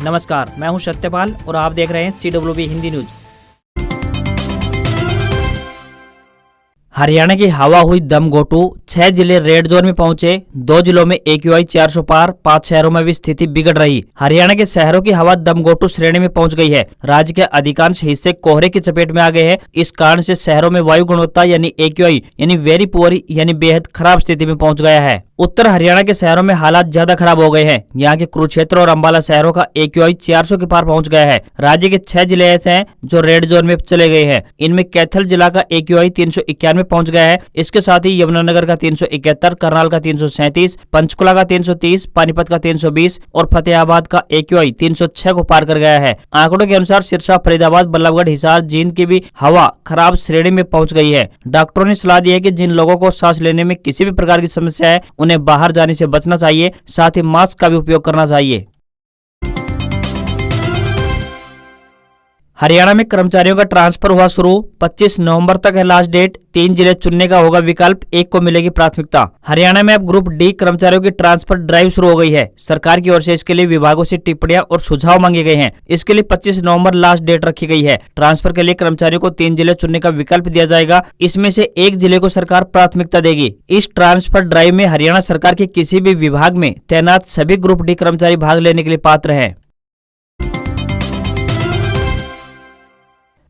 नमस्कार, मैं हूं सत्यपाल और आप देख रहे हैं CWB हिंदी न्यूज। हरियाणा की हवा हुई दमघोटू, 6 जिले रेड जोन में पहुंचे, 2 जिलों में AQI 400 पार, 5 शहरों में भी स्थिति बिगड़ रही। हरियाणा के शहरों की हवा दमघोटू श्रेणी में पहुंच गई है। राज्य के अधिकांश हिस्से कोहरे की चपेट में आ गए हैं। इस कारण से शहरों में वायु गुणवत्ता यानी AQI यानी वेरी पुअर यानी बेहद खराब स्थिति में पहुंच गया है। उत्तर हरियाणा के शहरों में हालात ज्यादा खराब हो गए हैं। यहाँ के कुरुक्षेत्र और अंबाला शहरों का AQI 400 के पार पहुंच गया है। राज्य के 6 जिले ऐसे हैं जो रेड जोन में चले गए हैं। इनमें कैथल जिला का AQI 391 पहुंच गया है। इसके साथ ही यमुनानगर का 371, करनाल का 337, पंचकुला का 330, पानीपत का 320 और फतेहाबाद का AQI 306 को पार कर गया है। आंकड़ों के अनुसार सिरसा, फरीदाबाद, बल्लभगढ़, हिसार, जींद की भी हवा खराब श्रेणी में पहुंच गई है। डॉक्टरों ने सलाह दी है कि जिन लोगों को सांस लेने में किसी भी प्रकार की समस्या है उन्हें बाहर जाने से बचना चाहिए, साथ ही मास्क का भी उपयोग करना चाहिए। हरियाणा में कर्मचारियों का ट्रांसफर हुआ शुरू, 25 नवंबर तक है लास्ट डेट। 3 जिले चुनने का होगा विकल्प, 1 को मिलेगी प्राथमिकता। हरियाणा में अब ग्रुप डी कर्मचारियों की ट्रांसफर ड्राइव शुरू हो गई है। सरकार की ओर से इसके लिए विभागों से टिप्पणियां और सुझाव मांगे गए हैं। इसके लिए 25 नवंबर लास्ट डेट रखी गई है। ट्रांसफर के लिए कर्मचारियों को 3 जिले चुनने का विकल्प दिया जाएगा। इसमें से 1 जिले को सरकार प्राथमिकता देगी। इस ट्रांसफर ड्राइव में हरियाणा सरकार के किसी भी विभाग में तैनात सभी ग्रुप डी कर्मचारी भाग लेने के लिए पात्र हैं।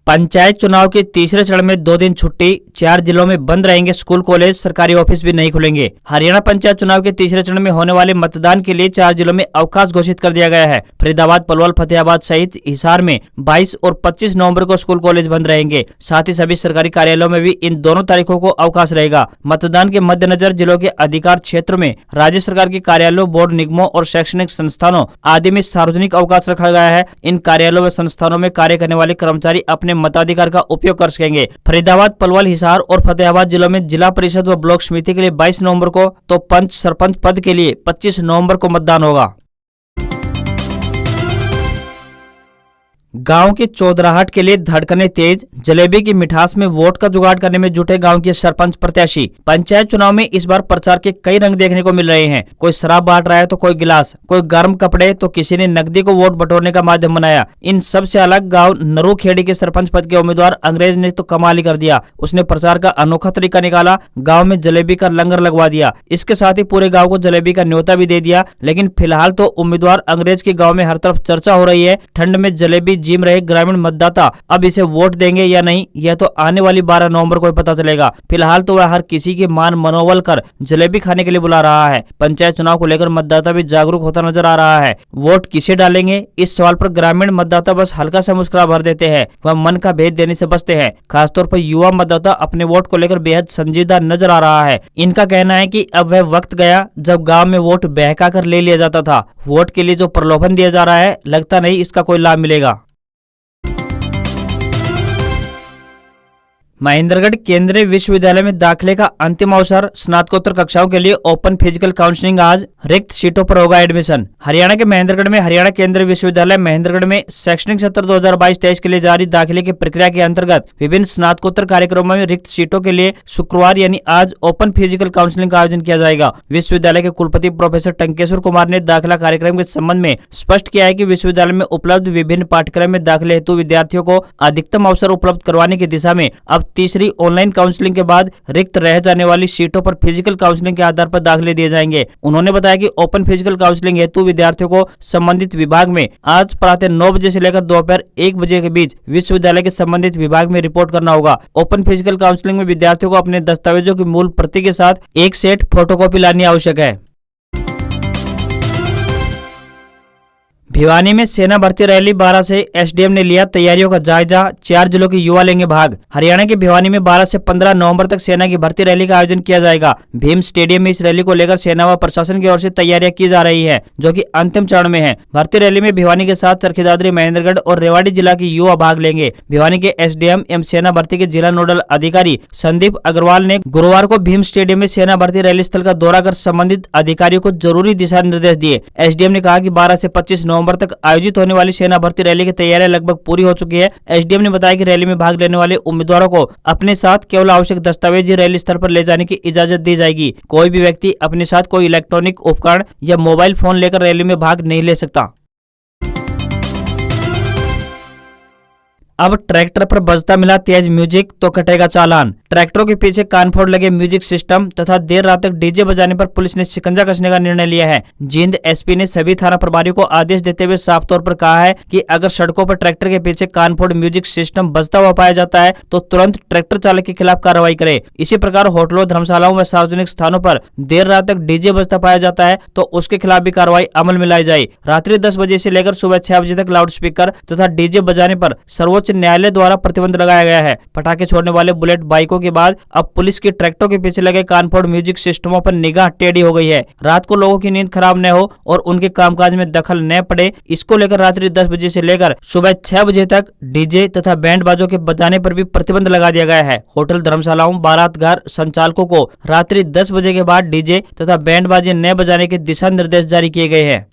पंचायत चुनाव के तीसरे चरण में 2 दिन छुट्टी, 4 जिलों में बंद रहेंगे स्कूल, कॉलेज, सरकारी ऑफिस भी नहीं खुलेंगे। हरियाणा पंचायत चुनाव के तीसरे चरण में होने वाले मतदान के लिए 4 जिलों में अवकाश घोषित कर दिया गया है। फरीदाबाद, पलवल, फतेहाबाद सहित हिसार में 22 और 25 नवंबर को स्कूल, कॉलेज बंद रहेंगे। साथ ही सभी सरकारी कार्यालयों में भी इन दोनों तारीखों को अवकाश रहेगा। मतदान के मद्देनजर जिलों के अधिकार क्षेत्र में राज्य सरकार के कार्यालयों, बोर्ड, निगमों और शैक्षणिक संस्थानों आदि में सार्वजनिक अवकाश रखा गया है। इन कार्यालयों व संस्थानों में कार्य करने वाले कर्मचारी अपने मताधिकार का उपयोग कर सकेंगे। फरीदाबाद, पलवल, हिसार और फतेहाबाद जिलों में जिला परिषद व ब्लॉक समिति के लिए 22 नवंबर को तो पंच सरपंच पद के लिए 25 नवंबर को मतदान होगा। गांव की चौधराहट के लिए धड़कने तेज, जलेबी की मिठास में वोट का जुगाड़ करने में जुटे गांव के सरपंच प्रत्याशी। पंचायत चुनाव में इस बार प्रचार के कई रंग देखने को मिल रहे हैं। कोई शराब बांट रहा है तो कोई गिलास, कोई गर्म कपड़े तो किसी ने नकदी को वोट बटोरने का माध्यम बनाया। इन सबसे अलग गांव नरूखेड़ी के सरपंच पद के उम्मीदवार अंग्रेज ने तो कमाल ही कर दिया। उसने प्रचार का अनोखा तरीका निकाला, गाँव में जलेबी का लंगर लगवा दिया। इसके साथ ही पूरे गाँव को जलेबी का न्योता भी दे दिया। लेकिन फिलहाल तो उम्मीदवार अंग्रेज के गाँव में हर तरफ चर्चा हो रही है। ठंड में जलेबी जिम रहे ग्रामीण मतदाता अब इसे वोट देंगे या नहीं, यह तो आने वाली 12 नवंबर को पता चलेगा। फिलहाल तो वह हर किसी के मान मनोबल कर जलेबी खाने के लिए बुला रहा है। पंचायत चुनाव को लेकर मतदाता भी जागरूक होता नजर आ रहा है। वोट किसे डालेंगे, इस सवाल पर ग्रामीण मतदाता बस हल्का सा मुस्कुराहट भर देते हैं। वह मन का भेद देने से बचते हैं। खासतौर पर युवा मतदाता अपने वोट को लेकर बेहद संजीदा नजर आ रहा है। इनका कहना है कि अब वह वक्त गया जब गाँव में वोट बहका कर ले लिया जाता था। वोट के लिए जो प्रलोभन दिया जा रहा है, लगता नहीं इसका कोई लाभ मिलेगा। महेंद्रगढ़ केंद्रीय विश्वविद्यालय में दाखिले का अंतिम अवसर, स्नातकोत्तर कक्षाओं के लिए ओपन फिजिकल काउंसलिंग आज, रिक्त सीटों पर होगा एडमिशन। हरियाणा के महेंद्रगढ़ में हरियाणा केंद्रीय विश्वविद्यालय महेंद्रगढ़ में शैक्षणिक सत्र 2022-23 के लिए जारी दाखिले की प्रक्रिया के अंतर्गत विभिन्न स्नातकोत्तर कार्यक्रमों में रिक्त सीटों के लिए शुक्रवार यानी आज ओपन फिजिकल काउंसलिंग का आयोजन किया जाएगा। विश्वविद्यालय के कुलपति प्रोफेसर टंकेश्वर कुमार ने दाखिला कार्यक्रम के संबंध में स्पष्ट किया है कि विश्वविद्यालय में उपलब्ध विभिन्न पाठ्यक्रम में दाखिले हेतु विद्यार्थियों को अधिकतम अवसर उपलब्ध करवाने की दिशा में अब तीसरी ऑनलाइन काउंसलिंग के बाद रिक्त रह जाने वाली सीटों पर फिजिकल काउंसलिंग के आधार पर दाखिले दिए जाएंगे। उन्होंने बताया कि ओपन फिजिकल काउंसलिंग हेतु विद्यार्थियों को संबंधित विभाग में आज प्रातः 9 बजे से लेकर दोपहर 1 बजे के बीच विश्वविद्यालय के संबंधित विभाग में रिपोर्ट करना होगा। ओपन फिजिकल काउंसलिंग में विद्यार्थियों को अपने दस्तावेजों की मूल प्रति के साथ एक सेट फोटोकॉपी लानी आवश्यक है। भिवानी में सेना भर्ती रैली 12 से एसडीएम ने लिया तैयारियों का जायजा, 4 जिलों के युवा लेंगे भाग। हरियाणा के भिवानी में 12 से 15 नवंबर तक सेना की भर्ती रैली का आयोजन किया जाएगा। भीम स्टेडियम में इस रैली को लेकर सेना व प्रशासन की ओर से तैयारियां की जा रही है, जो कि अंतिम चरण में है। भर्ती रैली में भिवानी के साथ चरखी-दादरी, महेंद्रगढ़ और रेवाड़ी जिला के युवा भाग लेंगे। भिवानी के एसडीएम एवं सेना भर्ती के जिला नोडल अधिकारी संदीप अग्रवाल ने गुरुवार को भीम स्टेडियम में सेना भर्ती रैली स्थल का दौरा कर संबंधित अधिकारियों को जरूरी दिशा निर्देश दिए। एसडीएम ने कहा कि 12 से 25 नवंबर तक आयोजित होने वाली सेना भर्ती रैली की तैयारियां लगभग पूरी हो चुकी है। एसडीएम ने बताया कि रैली में भाग लेने वाले उम्मीदवारों को अपने साथ केवल आवश्यक दस्तावेज ही रैली स्थल पर ले जाने की इजाजत दी जाएगी। कोई भी व्यक्ति अपने साथ कोई इलेक्ट्रॉनिक उपकरण या मोबाइल फोन लेकर रैली में भाग नहीं ले सकता। अब ट्रैक्टर पर बजता मिला तेज म्यूजिक तो कटेगा चालान। ट्रैक्टरों के पीछे कानफोड़ लगे म्यूजिक सिस्टम तथा देर रात तक डीजे बजाने पर पुलिस ने शिकंजा कसने का निर्णय लिया है। जींद एसपी ने सभी थाना प्रभारियों को आदेश देते हुए साफ तौर पर कहा है कि अगर सड़कों पर ट्रैक्टर के पीछे कानफोड़ म्यूजिक सिस्टम बजता हुआ पाया जाता है तो तुरंत ट्रैक्टर चालक के खिलाफ कार्रवाई करे। इसी प्रकार होटलों, धर्मशालाओं व सार्वजनिक स्थानों पर देर रात तक डीजे बजता पाया जाता है तो उसके खिलाफ भी कार्रवाई अमल में लाई जाए। रात्रि 10 बजे से लेकर सुबह 6 बजे तक लाउड स्पीकर तथा डीजे बजाने पर सर्वोच्च न्यायालय द्वारा प्रतिबंध लगाया गया है। पटाखे छोड़ने वाले बुलेट बाइकों के बाद अब पुलिस की ट्रैक्टरों के पीछे लगे कानफोड़ म्यूजिक सिस्टमों पर निगाह टेढ़ी हो गई है। रात को लोगों की नींद खराब न हो और उनके कामकाज में दखल न पड़े, इसको लेकर रात्रि 10 बजे से लेकर सुबह 6 बजे तक डीजे तथा बैंड बाजों के बजाने पर भी प्रतिबंध लगा दिया गया है। होटल, धर्मशालाओं, बारात घर संचालकों को रात्रि 10 बजे के बाद डीजे तथा बैंड बाजे न बजाने के दिशा निर्देश जारी किए गए हैं।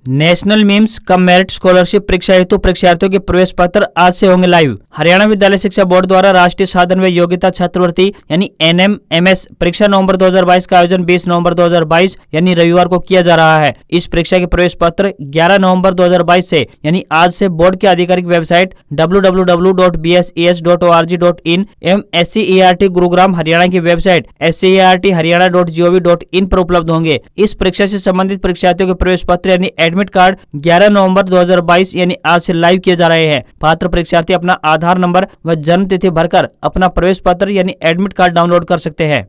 National memes cum merit scholarship परीक्षा हेतु परीक्षार्थियों के प्रवेश पत्र आज से होंगे लाइव। हरियाणा विद्यालय शिक्षा बोर्ड द्वारा राष्ट्रीय साधन व योग्यता छात्रवृत्ति यानी NMMS परीक्षा नवंबर 2022 का आयोजन 20 नवंबर 2022 यानी रविवार को किया जा रहा है। इस परीक्षा के प्रवेश पत्र 11 नवंबर 2022 से यानी आज से बोर्ड की आधिकारिक वेबसाइट www.bses.org.in एवं SCERT गुरुग्राम हरियाणा की वेबसाइट SCERT-haryana.gov.in पर उपलब्ध होंगे। इस परीक्षा से संबंधित परीक्षार्थियों के प्रवेश पत्र यानी एडमिट कार्ड 11 नवंबर 2022 यानी आज से लाइव किए जा रहे हैं। पात्र परीक्षार्थी अपना आधार नंबर व जन्म तिथि भरकर अपना प्रवेश पत्र यानी एडमिट कार्ड डाउनलोड कर सकते हैं।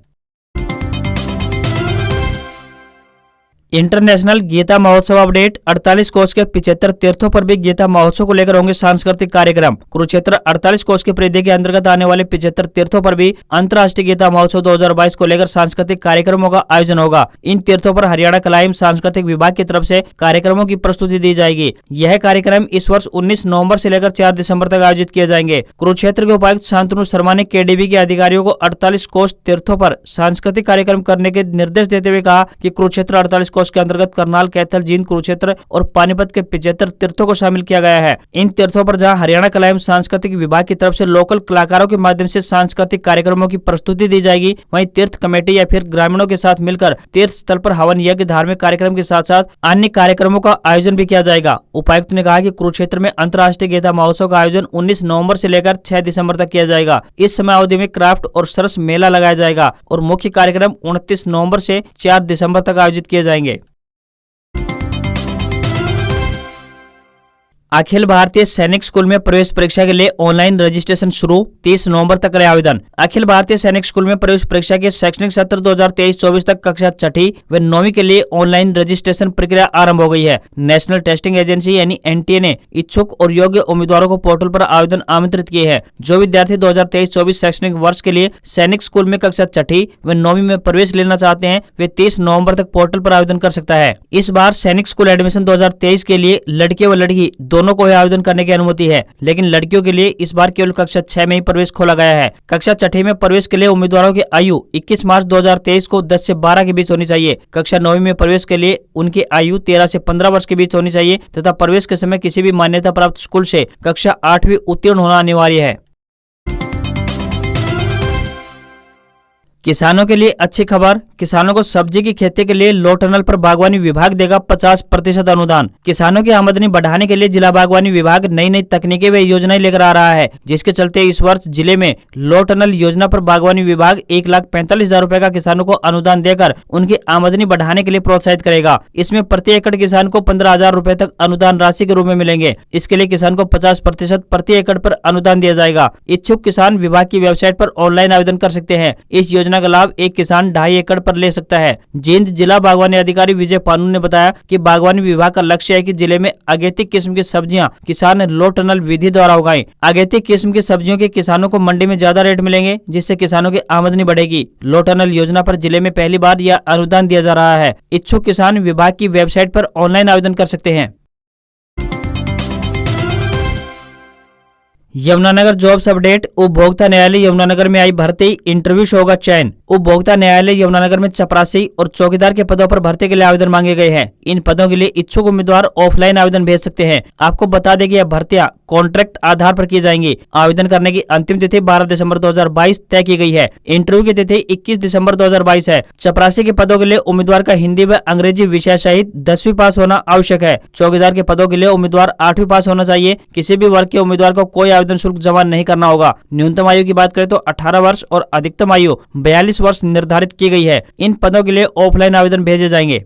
इंटरनेशनल गीता महोत्सव अपडेट 48 कोस के 75 तीर्थों पर भी गीता महोत्सव को लेकर होंगे सांस्कृतिक कार्यक्रम। कुरुक्षेत्र 48 कोस के परिधि के अंतर्गत आने वाले 75 तीर्थों पर भी अंतर्राष्ट्रीय गीता महोत्सव 2022 को लेकर सांस्कृतिक कार्यक्रमों का आयोजन होगा। इन तीर्थों पर हरियाणा कला एवं सांस्कृतिक विभाग की तरफ से कार्यक्रमों की प्रस्तुति दी जाएगी। यह कार्यक्रम इस वर्ष 19 नवंबर से लेकर 4 दिसंबर तक आयोजित किए जाएंगे। कुरुक्षेत्र के उपायुक्त शांतनु शर्मा ने KDB के अधिकारियों को 48 कोस तीर्थों पर सांस्कृतिक कार्यक्रम करने के निर्देश देते हुए कहा कि कुरुक्षेत्र 48 कोस के अंतर्गत करनाल, कैथल, जींद, कुरुक्षेत्र और पानीपत के 75 तीर्थों को शामिल किया गया है। इन तीर्थों पर जहां हरियाणा कला एवं सांस्कृतिक विभाग की तरफ से लोकल कलाकारों के माध्यम से सांस्कृतिक कार्यक्रमों की प्रस्तुति दी जाएगी, वहीं तीर्थ कमेटी या फिर ग्रामीणों के साथ मिलकर तीर्थ स्थल पर हवन यज्ञ, धार्मिक कार्यक्रम के साथ साथ अन्य कार्यक्रमों का आयोजन भी किया जाएगा। उपायुक्त ने कहा कि कुरुक्षेत्र में अंतर्राष्ट्रीय गीता महोत्सव का आयोजन 19 नवंबर से लेकर 6 दिसंबर तक किया जाएगा। इस समय अवधि में क्राफ्ट और सरस मेला लगाया जाएगा और मुख्य कार्यक्रम 29 नवंबर से 4 दिसंबर तक आयोजित किए जाएंगे। अखिल भारतीय सैनिक स्कूल में प्रवेश परीक्षा के लिए ऑनलाइन रजिस्ट्रेशन शुरू, 30 नवंबर तक करें आवेदन। अखिल भारतीय सैनिक स्कूल में प्रवेश परीक्षा के शैक्षणिक सत्र 2023-24 तक कक्षा 6ठी व 9वीं के लिए ऑनलाइन रजिस्ट्रेशन प्रक्रिया आरंभ हो गई है। नेशनल टेस्टिंग एजेंसी यानी NTA ने इच्छुक और योग्य उम्मीदवारों को पोर्टल पर आवेदन आमंत्रित किए हैं। जो विद्यार्थी 2023-24 शैक्षणिक वर्ष के लिए सैनिक स्कूल में कक्षा 6ठी व 9वीं में प्रवेश लेना चाहते हैं वे 30 नवंबर तक पोर्टल पर आवेदन कर सकता है। इस बार सैनिक स्कूल एडमिशन 2023 के लिए लड़के व लड़की दोनों को आवेदन करने की अनुमति है, लेकिन लड़कियों के लिए इस बार केवल कक्षा 6 में ही प्रवेश खोला गया है। कक्षा 6ठी में प्रवेश के लिए उम्मीदवारों की आयु 21 मार्च 2023 को 10 से 12 के बीच होनी चाहिए। कक्षा 9वीं में प्रवेश के लिए उनकी आयु 13 से 15 वर्ष के बीच होनी चाहिए तथा प्रवेश के समय किसी भी मान्यता प्राप्त स्कूल से कक्षा 8वीं उत्तीर्ण होना अनिवार्य है। किसानों के लिए अच्छी खबर, किसानों को सब्जी की खेती के लिए लो टनल पर बागवानी विभाग देगा 50% अनुदान। किसानों की आमदनी बढ़ाने के लिए जिला बागवानी विभाग नई नई तकनीकें व योजनाएं लेकर आ रहा है, जिसके चलते इस वर्ष जिले में लो टनल योजना पर बागवानी विभाग 1,45,000 रुपए का किसानों को अनुदान देकर उनकी आमदनी बढ़ाने के लिए प्रोत्साहित करेगा। इसमें प्रति एकड़ किसान को 15,000 रुपए तक अनुदान राशि के रूप में मिलेंगे। इसके लिए किसान को 50% प्रति एकड़ पर अनुदान दिया जाएगा। इच्छुक किसान विभाग की वेबसाइट पर ऑनलाइन आवेदन कर सकते हैं। इस योजना का लाभ एक किसान 2.5 एकड़ पर ले सकता है। जींद जिला बागवानी अधिकारी विजय पानू ने बताया कि बागवानी विभाग का लक्ष्य है कि जिले में अगेती किस्म की सब्जियां किसान लो टनल विधि द्वारा उगाएं। अगेती किस्म की सब्जियों के किसानों को मंडी में ज्यादा रेट मिलेंगे, जिससे किसानों की आमदनी बढ़ेगी। लो टनल योजना पर जिले में पहली बार यह अनुदान दिया जा रहा है। इच्छुक किसान विभाग की वेबसाइट पर ऑनलाइन आवेदन कर सकते हैं। यमुनानगर जॉब्स अपडेट, उपभोक्ता न्यायालय यमुनानगर में आई भर्ती, इंटरव्यू से होगा चयन। उपभोक्ता न्यायालय यमुनानगर में चपरासी और चौकीदार के पदों पर भर्ती के लिए आवेदन मांगे गए हैं। इन पदों के लिए इच्छुक उम्मीदवार ऑफलाइन आवेदन भेज सकते हैं। आपको बता दें कि यह भर्तियां कॉन्ट्रैक्ट आधार पर की जाएंगी। आवेदन करने की अंतिम तिथि 12 दिसंबर 2022 तय की गई है। इंटरव्यू की तिथि 21 दिसंबर 2022 है। चपरासी के पदों के लिए उम्मीदवार का हिंदी व अंग्रेजी विषय सहित 10वीं पास होना आवश्यक है। चौकीदार के पदों के लिए उम्मीदवार 8वीं पास होना चाहिए। किसी भी वर्ग के उम्मीदवार को कोई आवेदन शुल्क जमा नहीं करना होगा। न्यूनतम आयु की बात करें तो 18 वर्ष और अधिकतम आयु 42 वर्ष निर्धारित की गई है। इन पदों के लिए ऑफलाइन आवेदन भेजे जाएंगे।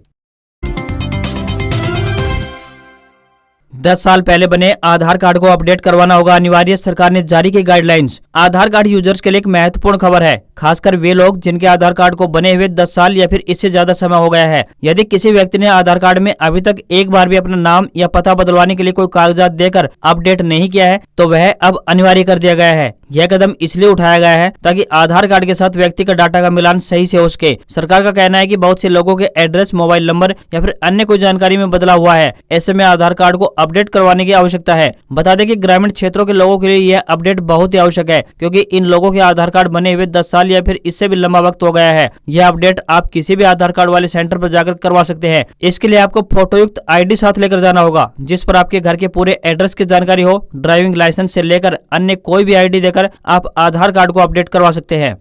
10 साल पहले बने आधार कार्ड को अपडेट करवाना होगा अनिवार्य, सरकार ने जारी की गाइडलाइंस। आधार कार्ड यूजर्स के लिए एक महत्वपूर्ण खबर है, खासकर वे लोग जिनके आधार कार्ड को बने हुए 10 साल या फिर इससे ज्यादा समय हो गया है। यदि किसी व्यक्ति ने आधार कार्ड में अभी तक एक बार भी अपना नाम या पता बदलवाने के लिए कोई कागजात देकर अपडेट नहीं किया है तो वह अब अनिवार्य कर दिया गया है। यह कदम इसलिए उठाया गया है ताकि आधार कार्ड के साथ व्यक्ति का डाटा का मिलान सही से हो सके। सरकार का कहना है कि बहुत से लोगों के एड्रेस, मोबाइल नंबर या फिर अन्य कोई जानकारी में बदलाव हुआ है। ऐसे में आधार कार्ड को अपडेट करवाने की आवश्यकता है। बता दें कि ग्रामीण क्षेत्रों के लोगों के लिए यह अपडेट बहुत ही आवश्यक है, क्योंकि इन लोगों के आधार कार्ड बने हुए 10 साल या फिर इससे भी लंबा वक्त हो गया है। यह अपडेट आप किसी भी आधार कार्ड वाले सेंटर पर जाकर करवा सकते हैं। इसके लिए आपको फोटोयुक्त ID साथ लेकर जाना होगा, जिस पर आपके घर के पूरे एड्रेस की जानकारी हो। ड्राइविंग लाइसेंस से लेकर अन्य कोई भी ID देकर आप आधार कार्ड को अपडेट करवा सकते हैं।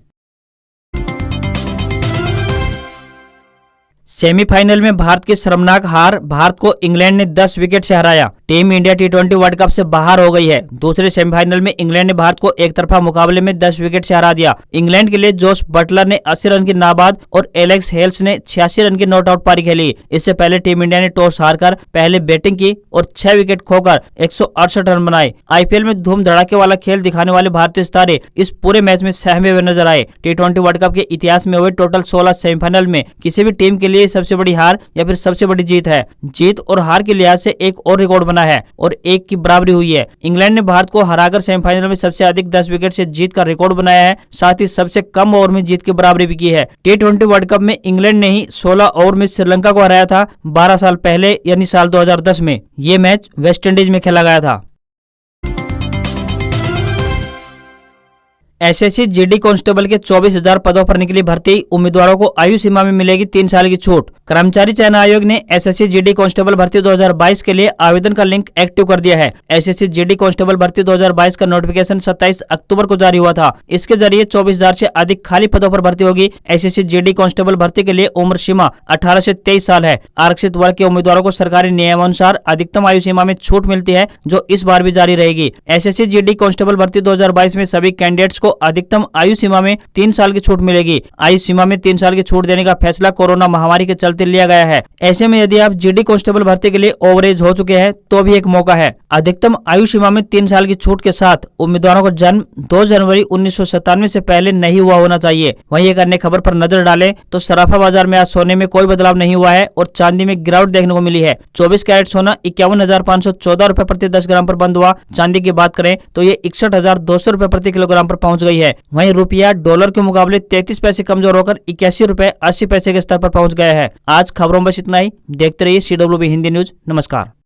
सेमीफाइनल में भारत की शर्मनाक हार, भारत को इंग्लैंड ने 10 विकेट से हराया। Team India T20 world cup से बाहर हो गई है। दूसरे सेमीफाइनल में इंग्लैंड ने भारत को एक तरफा मुकाबले में 10 विकेट से हरा दिया। इंग्लैंड के लिए जोश बटलर ने 80 रन की नाबाद और एलेक्स हेल्स ने 86 रन की नॉट आउट पारी खेली। इससे पहले टीम इंडिया ने टॉस हारकर पहले बैटिंग की और 6 विकेट खोकर 168 रन बनाए। IPL में धूम धड़ाके वाला खेल दिखाने वाले भारतीय सितारे इस पूरे मैच में सहमे हुए नजर आए। T20 वर्ल्ड कप के इतिहास में हुए टोटल 16 सेमीफाइनल में किसी भी टीम के लिए सबसे बड़ी हार या फिर सबसे बड़ी जीत है। जीत और हार के लिहाज से एक और रिकॉर्ड बना है और एक की बराबरी हुई है। इंग्लैंड ने भारत को हराकर सेमीफाइनल में सबसे अधिक 10 विकेट से जीत का रिकॉर्ड बनाया है, साथ ही सबसे कम ओवर में जीत की बराबरी भी की है। T20 वर्ल्ड कप में इंग्लैंड ने ही 16 ओवर में श्रीलंका को हराया था 12 साल पहले, यानी साल 2010 में। ये मैच वेस्टइंडीज में खेला गया था। SSC GD कांस्टेबल के 24,000 पदों पर निकली भर्ती, उम्मीदवारों को आयु सीमा में मिलेगी 3 साल की छूट। कर्मचारी चयन आयोग ने SSC GD कांस्टेबल भर्ती 2022 के लिए आवेदन का लिंक एक्टिव कर दिया है। SSC GD कांस्टेबल भर्ती 2022 का नोटिफिकेशन 27 अक्टूबर को जारी हुआ था। इसके जरिए 24,000 से अधिक खाली पदों पर भर्ती होगी। SSC GD कांस्टेबल भर्ती के लिए उम्र सीमा 18 से 23 साल है। आरक्षित वर्ग के उम्मीदवारों को सरकारी नियमानुसार अधिकतम आयु सीमा में छूट मिलती है, जो इस बार भी जारी रहेगी। SSC GD कांस्टेबल भर्ती 2022 में सभी कैंडिडेट्स अधिकतम आयु सीमा में 3 साल की छूट मिलेगी। आयु सीमा में 3 साल की छूट देने का फैसला कोरोना महामारी के चलते लिया गया है। ऐसे में यदि आप GD कांस्टेबल भर्ती के लिए ओवरेज हो चुके हैं तो भी एक मौका है। अधिकतम आयु सीमा में 3 साल की छूट के साथ उम्मीदवारों को जन्म 2 जनवरी 1997 से पहले नहीं हुआ होना चाहिए। वहीं एक अन्य खबर पर नजर डालें तो सराफा बाजार में आज सोने में कोई बदलाव नहीं हुआ है और चांदी में गिरावट देखने को मिली है। 24 कैरेट सोना 51,514 रुपए प्रति 10 ग्राम पर बंद हुआ। चांदी की बात करें तो ये 61,200 रुपए प्रति किलोग्राम पर पहुंच गई है। वहीं रुपया डॉलर के मुकाबले 33 पैसे कमजोर होकर 81 रुपए 80 पैसे के स्तर पर पहुंच गया है। आज खबरों में बस इतना ही। देखते रहिए CWB हिंदी न्यूज। नमस्कार।